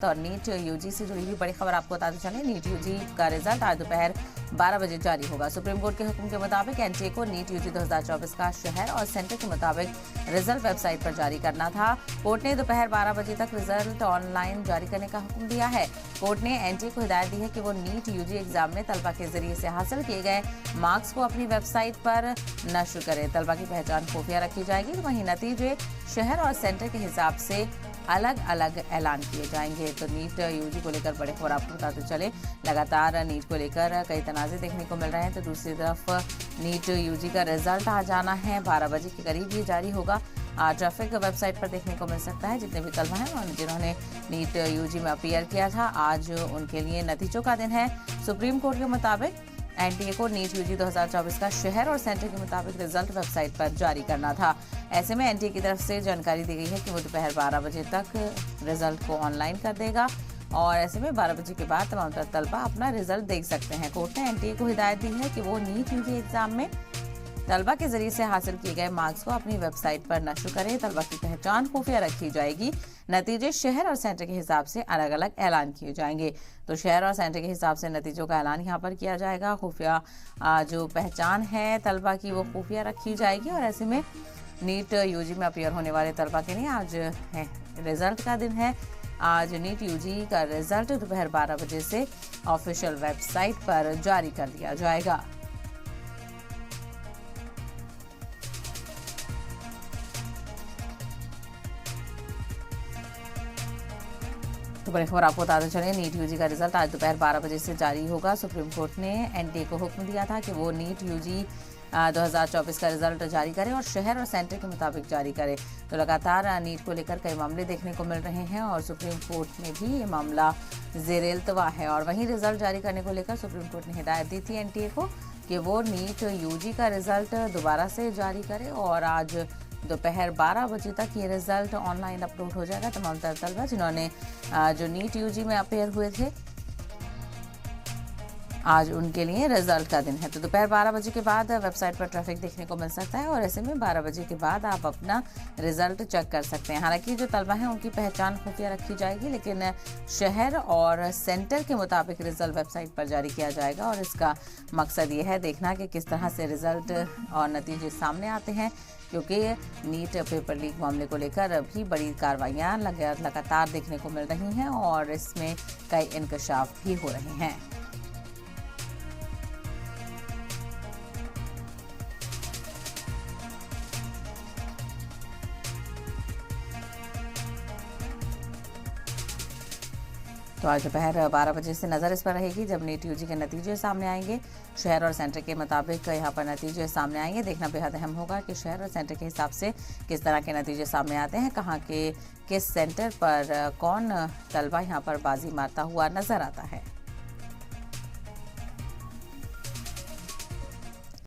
और NEET UG से जुड़ी हुई बड़ी खबर आपको बताते चले। नीट यूजी का रिजल्ट आज दोपहर 12 बजे जारी होगा। सुप्रीम कोर्ट के हुक्म के मुताबिक एनटीए को नीट यूजी 2024 का शहर और सेंटर के मुताबिक रिजल्ट वेबसाइट पर जारी करना था। कोर्ट ने दोपहर 12 बजे तक रिजल्ट ऑनलाइन जारी करने का हुक्म दिया है। कोर्ट ने एनटीए को हिदायत दी है कि वो नीट यूजी एग्जाम में तलबा के जरिए से हासिल किए गए मार्क्स को अपनी वेबसाइट पर नश्र करे। तलबा की पहचान खुफिया रखी जाएगी, तो वहीं नतीजे शहर और सेंटर के हिसाब से अलग अलग ऐलान किए जाएंगे। तो नीट यूजी को लेकर बड़े खबर आपको बताते चले। लगातार नीट को लेकर कई तनाज़े देखने को मिल रहे हैं, तो दूसरी तरफ नीट यूजी का रिजल्ट आ जाना है 12 बजे के करीब ये जारी होगा। ट्रैफिक वेबसाइट पर देखने को मिल सकता है। जितने भी तलबा हैं और जिन्होंने नीट यूजी में अपीयर किया था, आज उनके लिए नतीजों का दिन है। सुप्रीम कोर्ट के मुताबिक एनटीए को नीट यूजी 2024 का शहर और सेंटर के मुताबिक रिजल्ट वेबसाइट पर जारी करना था। ऐसे में एनटीए की तरफ से जानकारी दी गई है कि वो दोपहर 12 बजे तक रिजल्ट को ऑनलाइन कर देगा और ऐसे में 12 बजे के बाद तमाम तलबा अपना रिजल्ट देख सकते हैं। कोर्ट ने एनटीए को हिदायत दी है कि वो नीट यूजी एग्जाम में तलबा के जरिए से हासिल किए गए मार्क्स को अपनी वेबसाइट पर नश्र करें। तलबा की पहचान खुफिया रखी जाएगी। नतीजे शहर और सेंटर के हिसाब से अलग अलग ऐलान किए जाएंगे। तो शहर और सेंटर के हिसाब से नतीजों का ऐलान यहाँ पर किया जाएगा। खुफिया जो पहचान है तलबा की वो खुफिया रखी जाएगी और ऐसे में नीट यूजी में अपीयर होने वाले तलबा के लिए आज रिजल्ट का दिन है। आज नीट यूजी का रिजल्ट दोपहर 12 बजे से ऑफिशियल वेबसाइट पर जारी कर दिया जाएगा। तो बड़ी खबर आपको बताते चले। नीट यूजी का रिजल्ट आज दोपहर 12 बजे से जारी होगा। सुप्रीम कोर्ट ने एनटीए को हुक्म दिया था कि वो नीट यूजी 2024 का रिजल्ट जारी करे और शहर और सेंटर के मुताबिक जारी करे। तो लगातार नीट को लेकर कई मामले देखने को मिल रहे हैं और सुप्रीम कोर्ट में भी ये मामला ज़ेर-ए-इल्तवा है। और वहीं रिजल्ट जारी करने को लेकर सुप्रीम कोर्ट ने हिदायत दी थी एनटीए को कि वो नीट यूजी का रिजल्ट दोबारा से जारी करे और आज दोपहर 12 बजे तक ये रिजल्ट ऑनलाइन अपलोड हो जाएगा। तमाम तलबा जिन्होंने जो नीट यूजी में अपेयर हुए थे, आज उनके लिए रिजल्ट का दिन है। तो दोपहर 12 बजे के बाद वेबसाइट पर ट्रैफिक देखने को मिल सकता है और ऐसे में 12 बजे के बाद आप अपना रिजल्ट चेक कर सकते हैं। हालांकि जो तलबा हैं उनकी पहचान खुफिया रखी जाएगी, लेकिन शहर और सेंटर के मुताबिक रिजल्ट वेबसाइट पर जारी किया जाएगा और इसका मकसद ये है देखना कि किस तरह से रिजल्ट और नतीजे सामने आते हैं, क्योंकि नीट पेपर लीक मामले को लेकर अभी बड़ी कार्रवाइयाँ लगातार देखने को मिल रही हैं और इसमें कई इंकशाफ भी हो रहे हैं। तो आज दोपहर 12 बजे से नज़र इस पर रहेगी जब नीट यूजी के नतीजे सामने आएंगे। शहर और सेंटर के मुताबिक यहाँ पर नतीजे सामने आएंगे। देखना बेहद अहम होगा कि शहर और सेंटर के हिसाब से किस तरह के नतीजे सामने आते हैं, कहाँ के किस सेंटर पर कौन तलबा यहाँ पर बाजी मारता हुआ नजर आता है।